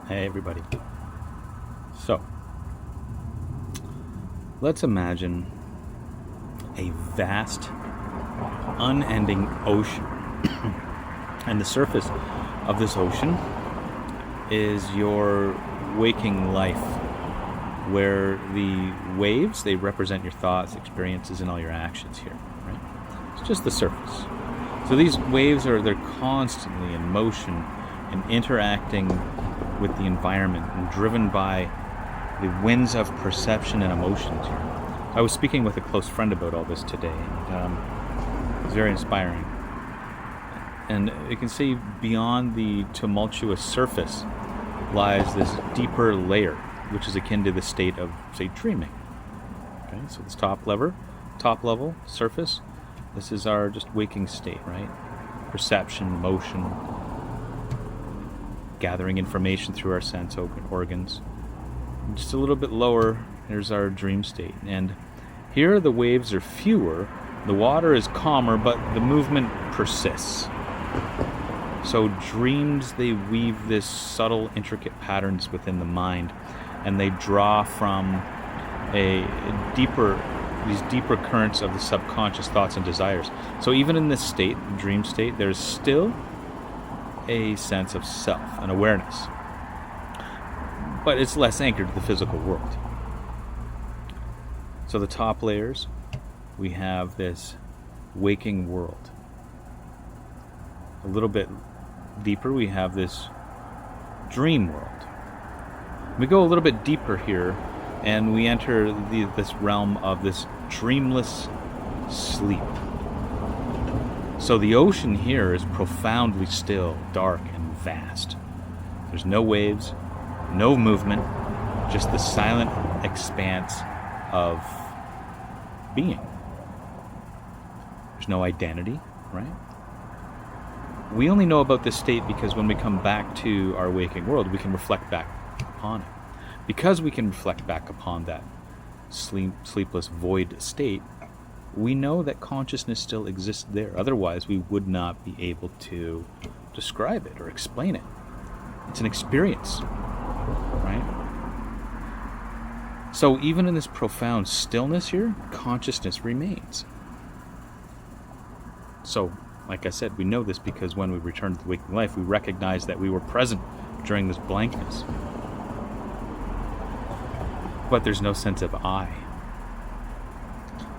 Hey everybody. So, let's imagine a vast, unending ocean. And the surface of this ocean is your waking life, where the waves, they represent your thoughts, experiences, and all your actions here, right? It's just the surface. So these waves they're constantly in motion and interacting with the environment and driven by the winds of perception and emotions here. I was speaking with a close friend about all this today, and it was very inspiring. And you can see beyond the tumultuous surface lies this deeper layer, which is akin to the state of, say, dreaming. Okay, so this top level, surface, this is our just waking state, right? Perception, motion, gathering information through our sense organs. Just a little bit lower, here's our dream state. And here the waves are fewer, the water is calmer, but the movement persists. So dreams, they weave this subtle, intricate patterns within the mind, and they draw from these deeper currents of the subconscious thoughts and desires. So even in this state, dream state, there's still a sense of self, an awareness, but it's less anchored to the physical world. So the top layers, we have this waking world. A little bit deeper, we have this dream world. We go a little bit deeper here, and we enter this realm of this dreamless sleep. So the ocean here is profoundly still, dark, and vast. There's no waves, no movement, just the silent expanse of being. There's no identity, right? We only know about this state because when we come back to our waking world, we can reflect back upon it. Because we can reflect back upon that sleepless void state, we know that consciousness still exists there. Otherwise, we would not be able to describe it or explain it. It's an experience, right? So even in this profound stillness here, consciousness remains. So, like I said, we know this because when we return to the waking life, we recognize that we were present during this blankness. But there's no sense of I.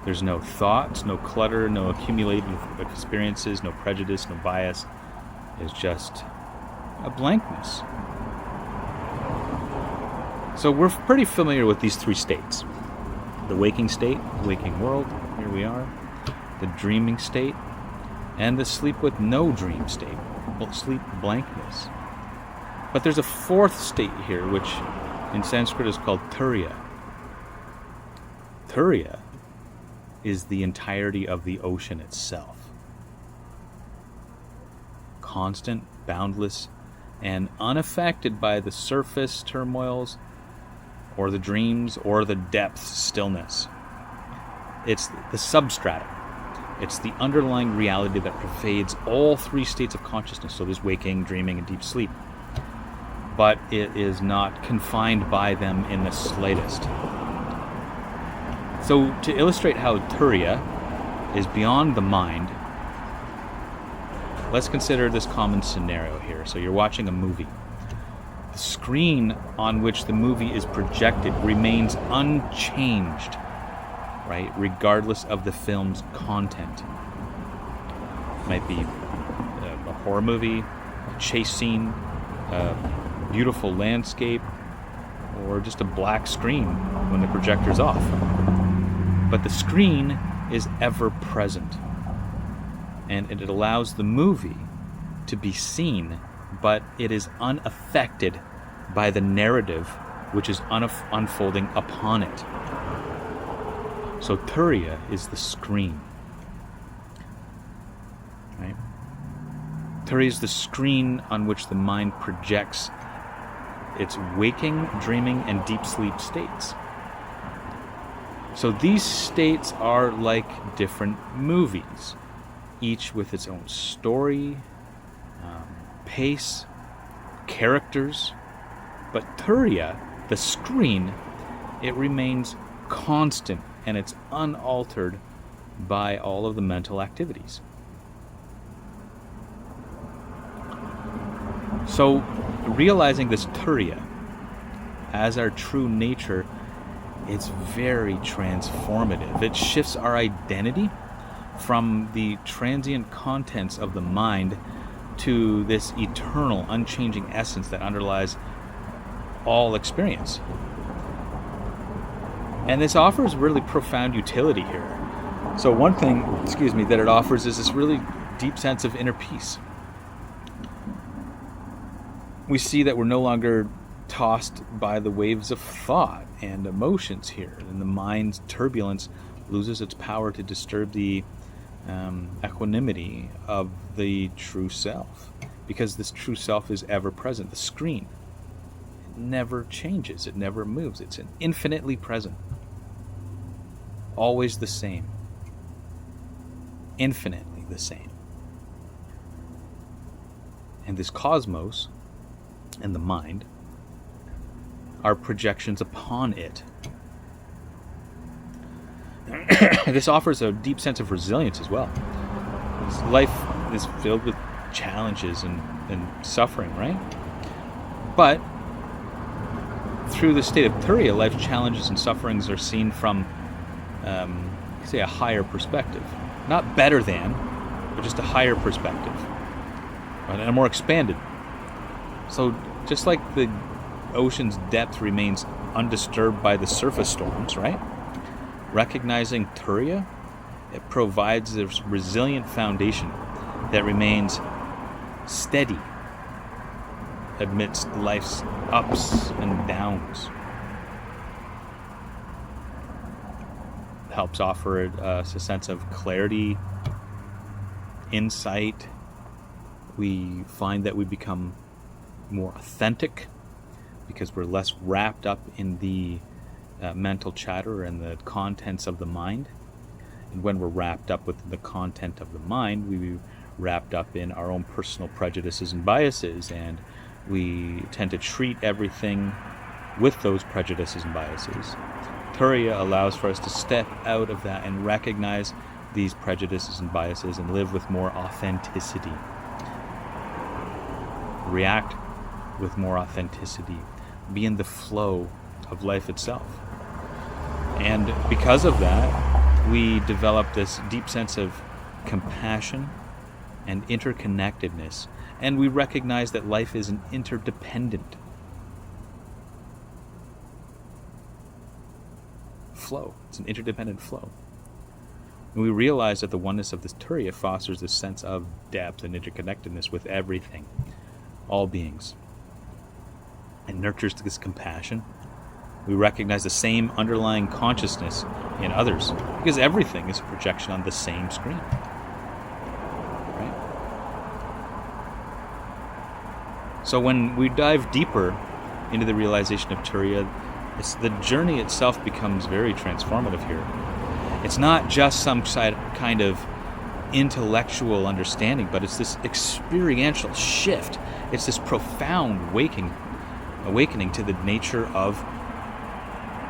There's no thoughts, no clutter, no accumulated experiences, no prejudice, no bias. It's just a blankness. So we're pretty familiar with these three states. The waking state, the waking world, here we are. The dreaming state, and the sleep with no dream state, sleep blankness. But there's a fourth state here, which in Sanskrit is called Turiya. Turiya is the entirety of the ocean itself. Constant, boundless, and unaffected by the surface turmoils or the dreams or the depth stillness. It's the substratum. It's the underlying reality that pervades all three states of consciousness. So there's waking, dreaming, and deep sleep. But it is not confined by them in the slightest. So to illustrate how Turiya is beyond the mind, let's consider this common scenario here. So you're watching a movie. The screen on which the movie is projected remains unchanged, right? Regardless of the film's content. It might be a horror movie, a chase scene, a beautiful landscape, or just a black screen when the projector's off. But the screen is ever present, and it allows the movie to be seen, but it is unaffected by the narrative which is unfolding upon it. So Turiya is the screen, right? Turiya is the screen on which the mind projects its waking, dreaming, and deep sleep states. So these states are like different movies, each with its own story, pace, characters, But Turiya, the screen, it remains constant and it's unaltered by all of the mental activities. So realizing this Turiya as our true nature, it's very transformative. It shifts our identity from the transient contents of the mind to this eternal, unchanging essence that underlies all experience. And this offers really profound utility here. So one thing, that it offers is this really deep sense of inner peace. We see that we're no longer tossed by the waves of thought and emotions here, and the mind's turbulence loses its power to disturb the equanimity of the true self, because this true self is ever present. The screen, it never changes, it never moves, it's infinitely present, always the same, infinitely the same. And this cosmos and the mind are projections upon it. This offers a deep sense of resilience as well. Life is filled with challenges and suffering, right? But through the state of Turiya, life challenges and sufferings are seen from, say, a higher perspective. Not better than, but just a higher perspective. Right? And a more expanded. So just like the ocean's depth remains undisturbed by the surface storms, right? Recognizing Turiya, it provides this resilient foundation that remains steady amidst life's ups and downs. It helps offer us a sense of clarity, insight. We find that we become more authentic because we're less wrapped up in the mental chatter and the contents of the mind. And when we're wrapped up with the content of the mind, we wrapped up in our own personal prejudices and biases, and we tend to treat everything with those prejudices and biases. Turiya allows for us to step out of that and recognize these prejudices and biases and live with more authenticity. React with more authenticity. Be in the flow of life itself. And because of that, we develop this deep sense of compassion and interconnectedness. And we recognize that life is an interdependent flow. It's an interdependent flow. And we realize that the oneness of this Turiya fosters this sense of depth and interconnectedness with everything, all beings, and nurtures this compassion. We recognize the same underlying consciousness in others, because everything is a projection on the same screen. Right? So when we dive deeper into the realization of Turiya, the journey itself becomes very transformative here. It's not just some kind of intellectual understanding, but it's this experiential shift. It's this profound awakening to the nature of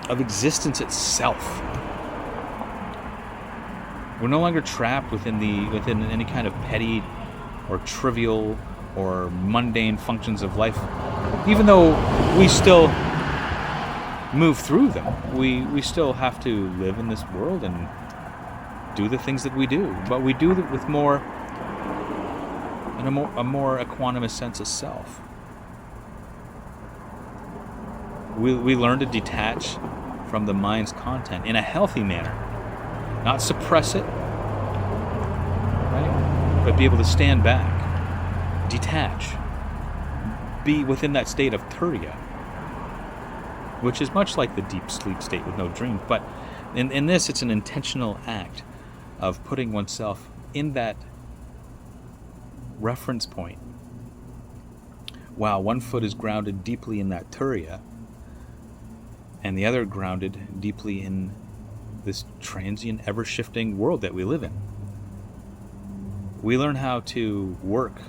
existence itself. We're no longer trapped within any kind of petty or trivial or mundane functions of life, even though we still move through them. We still have to live in this world and do the things that we do, but we do it with a more equanimous sense of self. We learn to detach from the mind's content in a healthy manner, not suppress it, right? But be able to stand back, detach, be within that state of Turiya, which is much like the deep sleep state with no dreams. But in this, it's an intentional act of putting oneself in that reference point. While one foot is grounded deeply in that Turiya, and the other grounded deeply in this transient, ever-shifting world that we live in. We learn how to work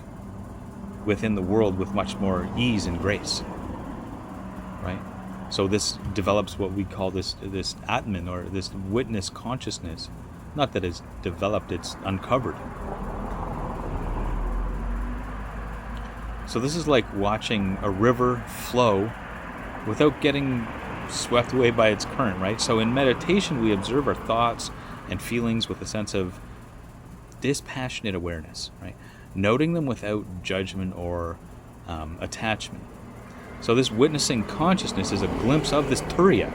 within the world with much more ease and grace. right? So this develops what we call this Atman, or this witness consciousness. Not that it's developed, it's uncovered. So this is like watching a river flow without getting swept away by its current, right? So in meditation, we observe our thoughts and feelings with a sense of dispassionate awareness, right? Noting them without judgment or attachment. So this witnessing consciousness is a glimpse of this Turiya.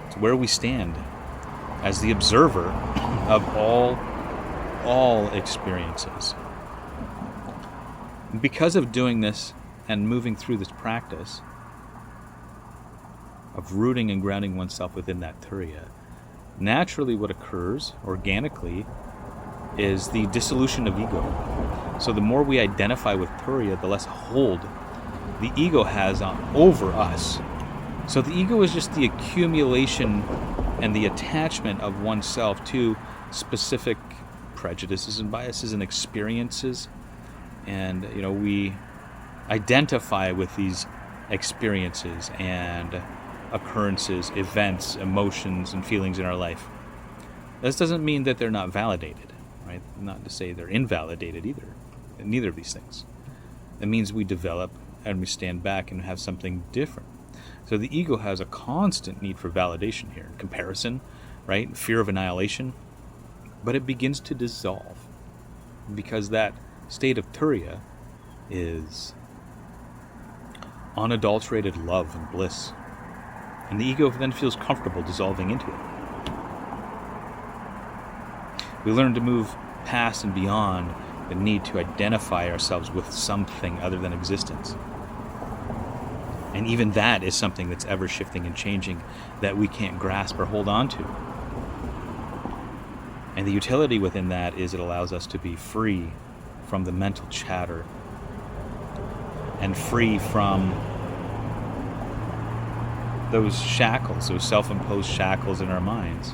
It's where we stand as the observer of all experiences. Because of doing this and moving through this practice of rooting and grounding oneself within that Turiya, naturally what occurs organically is the dissolution of ego. So the more we identify with Turiya, the less hold the ego has over us. So the ego is just the accumulation and the attachment of oneself to specific prejudices and biases and experiences. And, we identify with these experiences and occurrences, events, emotions, and feelings in our life. This doesn't mean that they're not validated, right? Not to say they're invalidated either. Neither of these things. It means we develop and we stand back and have something different. So the ego has a constant need for validation here, comparison, right? Fear of annihilation. But it begins to dissolve because that state of Turiya is unadulterated love and bliss. And the ego then feels comfortable dissolving into it. We learn to move past and beyond the need to identify ourselves with something other than existence. And even that is something that's ever shifting and changing that we can't grasp or hold on to. And the utility within that is it allows us to be free from the mental chatter and free from those shackles, those self-imposed shackles in our minds.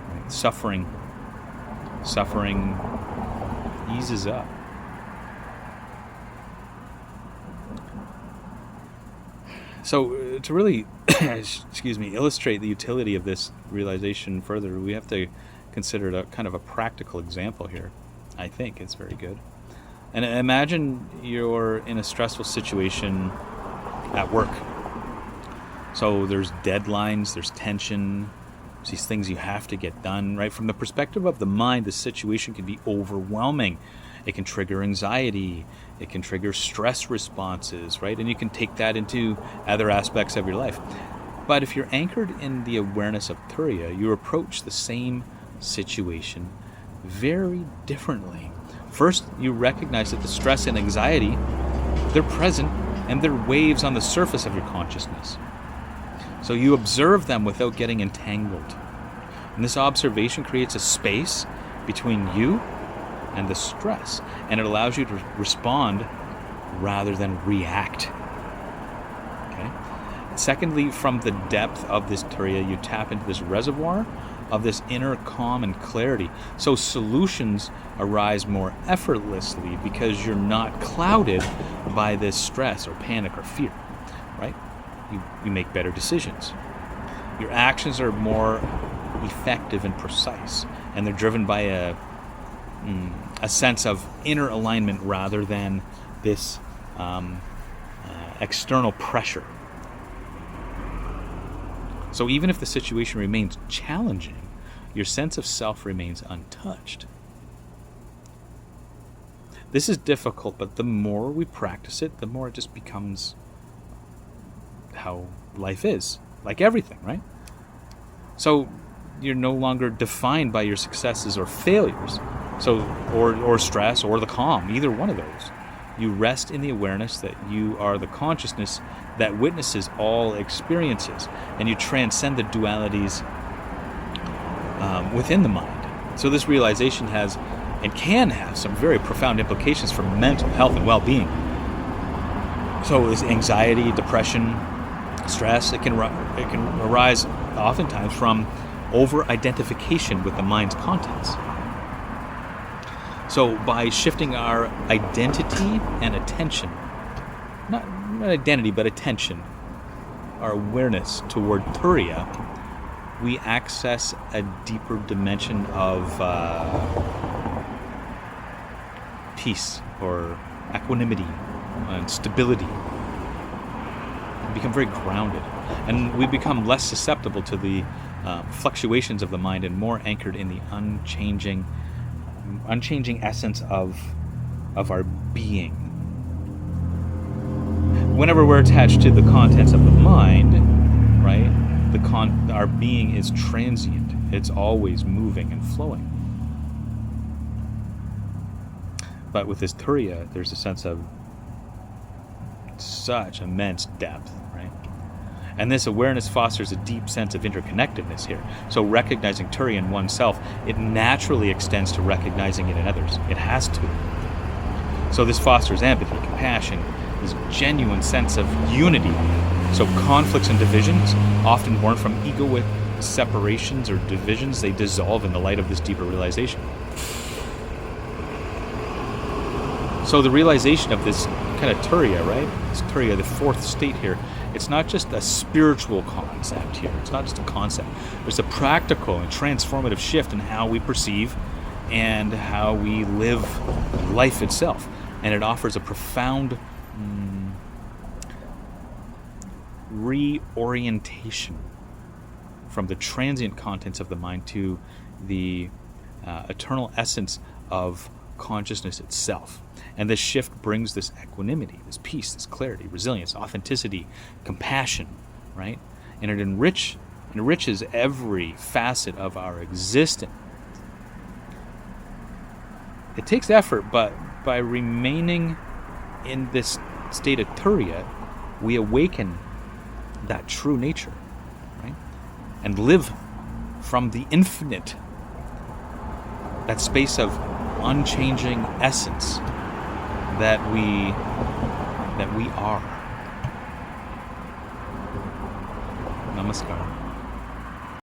Right? Suffering eases up. So to really, illustrate the utility of this realization further, we have to consider it a kind of a practical example here. I think it's very good. And imagine you're in a stressful situation at work. So there's deadlines, there's tension, there's these things you have to get done, right? From the perspective of the mind, the situation can be overwhelming. It can trigger anxiety. It can trigger stress responses, right? And you can take that into other aspects of your life. But if you're anchored in the awareness of Turiya, you approach the same situation very differently. First, you recognize that the stress and anxiety, they're present and they're waves on the surface of your consciousness. So you observe them without getting entangled. And this observation creates a space between you and the stress, and it allows you to respond rather than react. Okay? Secondly, from the depth of this Turiya, you tap into this reservoir of this inner calm and clarity. So solutions arise more effortlessly because you're not clouded by this stress or panic or fear, right? You make better decisions. Your actions are more effective and precise, and they're driven by a sense of inner alignment rather than this external pressure. So even if the situation remains challenging, your sense of self remains untouched. This is difficult, but the more we practice it, the more it just becomes how life is, like everything, right? So you're no longer defined by your successes or failures, or stress or the calm, either one of those. You rest in the awareness that you are the consciousness that witnesses all experiences, and you transcend the dualities within the mind. So this realization has and can have some very profound implications for mental health and well-being. So is anxiety, depression, stress, it can arise oftentimes from over-identification with the mind's contents. So by shifting our identity and attention, not not identity, but attention, our awareness toward Turiya, we access a deeper dimension of peace or equanimity and stability. We become very grounded, and we become less susceptible to the fluctuations of the mind and more anchored in the unchanging essence of our being. Whenever we're attached to the contents of the mind, right, our being is transient. It's always moving and flowing. But with this Turiya, there's a sense of such immense depth, right? And this awareness fosters a deep sense of interconnectedness here. So recognizing Turiya in oneself, it naturally extends to recognizing it in others. It has to. So this fosters empathy, compassion, this genuine sense of unity. So conflicts and divisions, often born from egoic separations or divisions, they dissolve in the light of this deeper realization. So the realization of this kind of Turiya, right? This Turiya, the fourth state here, it's not just a spiritual concept here. It's not just a concept. There's a practical and transformative shift in how we perceive and how we live life itself. And it offers a profound reorientation from the transient contents of the mind to the eternal essence of consciousness itself. And this shift brings this equanimity, this peace, this clarity, resilience, authenticity, compassion, right? And it enriches every facet of our existence. It takes effort, but by remaining in this state of Turiya, we awaken that true nature, right? And live from the infinite, that space of unchanging essence that we are. Namaskar.